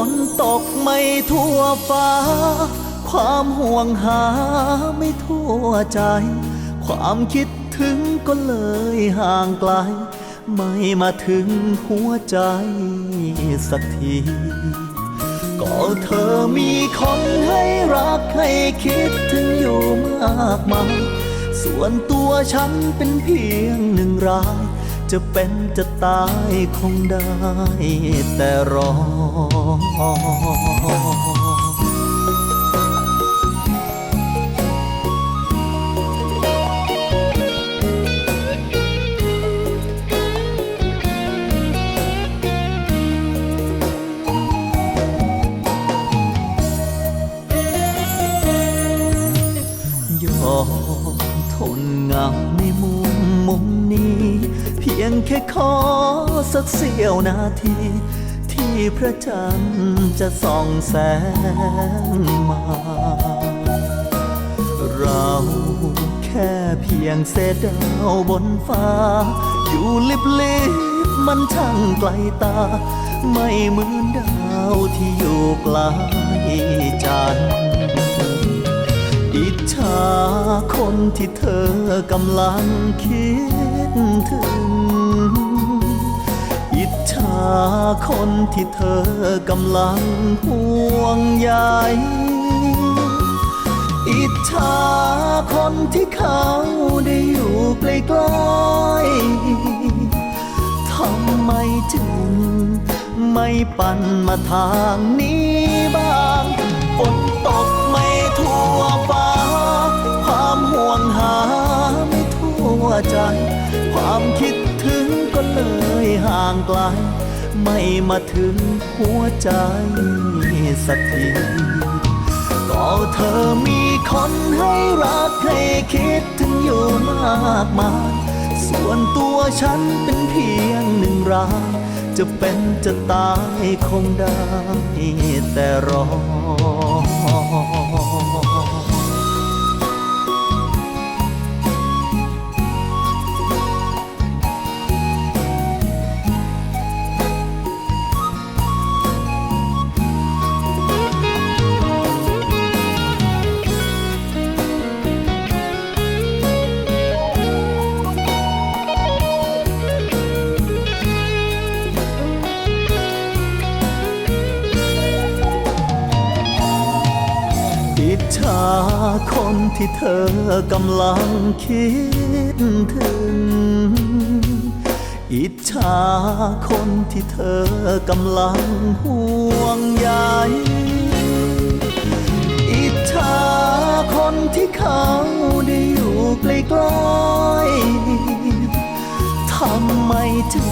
นตกไม่ทั่วฟ้าความห่วงหาไม่ทั่วใจความคิดถึงก็เลยห่างไกลไม่มาถึงหัวใจสักทีก็เธอมีคนให้รักให้คิดถึงอยู่มากมายส่วนตัวฉันเป็นเพียงหนึ่งรายจะเป็นจะตายคงได้แต่รอทนเหงาในมุมนี้เพียงแค่ขอสักเสี้ยวนาทีที่พระจันทร์จะส่องแสงมาเราแค่เพียงเศษดาวบนฟ้าอยู่ลิบมันช่างไกลตาไม่เหมือนดาวที่อยู่ไกลจันทร์อิจฉาคนที่เธอกำลังคิดถึงอิจฉาคนที่เธอกำลังห่วงใยอิจฉาคนที่เขาได้อยู่ใกล้ๆทำไมจึงไม่ปั่นมาทางนี้บ้างฝนตกไม่ทั่วฟ้าความห่วงหาไม่ทั่วใจความคิดถึงก็เลยห่างไกลไม่มาถึงหัวใจสักทีก็เธอมีคนให้รักให้คิดถึงอยู่มากมายส่วนตัวฉันเป็นเพียงหนึ่งรายจะเป็นจะตายคงได้แต่รออิจฉาคนที่เธอกำลังคิดถึงอิจฉาคนที่เธอกำลังห่วงใยอิจฉาคนที่เขาได้อยู่ใกล้ๆทำไมจึง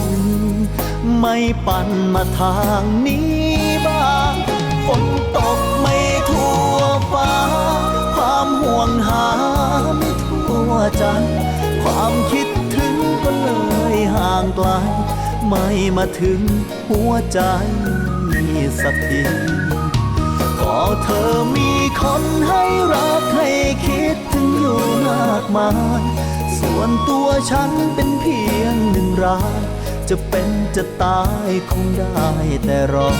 ไม่ปั่นมาทางนี้บ้างฝนตกไม่ทั่วฟ้าความห่วงหาไม่ทั่วใจความคิดถึงก็เลยห่างไกลไม่มาถึงหัวใจสักทีก็เธอมีคนให้รักให้คิดถึงอยู่มากมายส่วนตัวฉันเป็นเพียงหนึ่งรายจะเป็นจะตายคงได้แต่รอ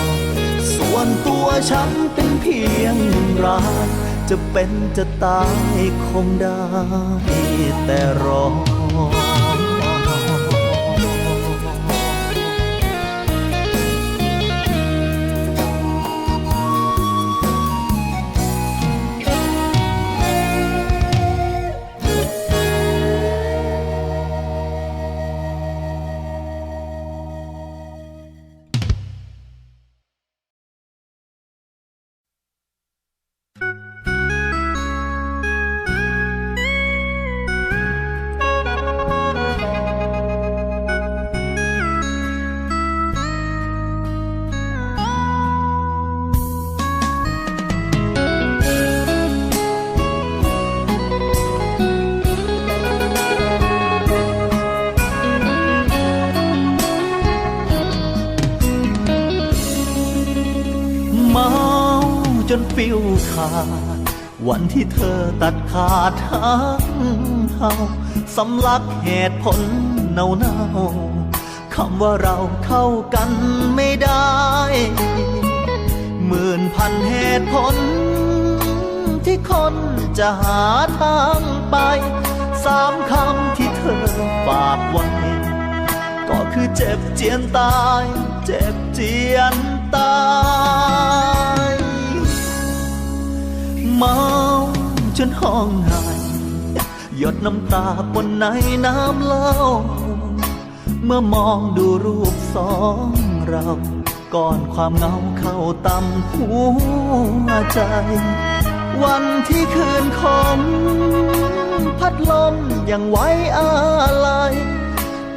ส่วนตัวฉันเป็นเพียงหนึ่งรายจะเป็นจะตายคงได้แต่รอ จนฟิวขาดวันที่เธอตัดขาดหางเฮาสำลักเหตุผลเน่าคำว่าเราเข้ากันไม่ได้ หมื่นพันเหตุผลที่คนจะหาทางไปสามคำที่เธอฝากไว้ก็คือเจ็บเจียนตายเจ็บเจียนตายเมาจนห้องไห้หยดน้ำตาปนในน้ำเหล้าเมื่อมองดูรูปสองเราก่อนความเหงาเข้าตำหัวใจวันที่คืนคมพัดลมยังไว้อาลัย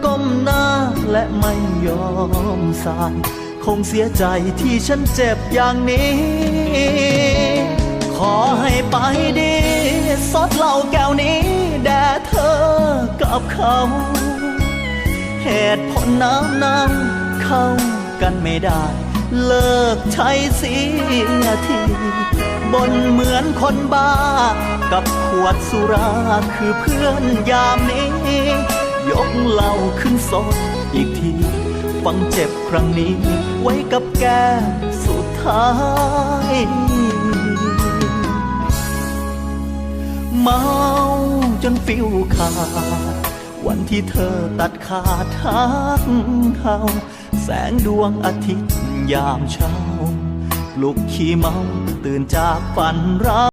ก้มหน้าและไม่ยอมสายคงเสียใจที่ฉันเจ็บอย่างนี้ขอให้ไปดีซดเหล้าแก้วนี้แด่เธอกับเขาเหตุผลน้ำเข้ากันไม่ได้เลิกใช้เสียทีบนเหมือนคนบ้ากับขวดสุราคือเพื่อนยามนี้ยกเหล้าขึ้นสดอีกทีฟังเจ็บครั้งนี้ไว้กับแก้มสุดท้ายเมาจนฟิวขาดวันที่เธอตัดขาดทักเขาแสงดวงอาทิตย์ยามเช้าปลุกขี้เมาตื่นจากฝันร้าย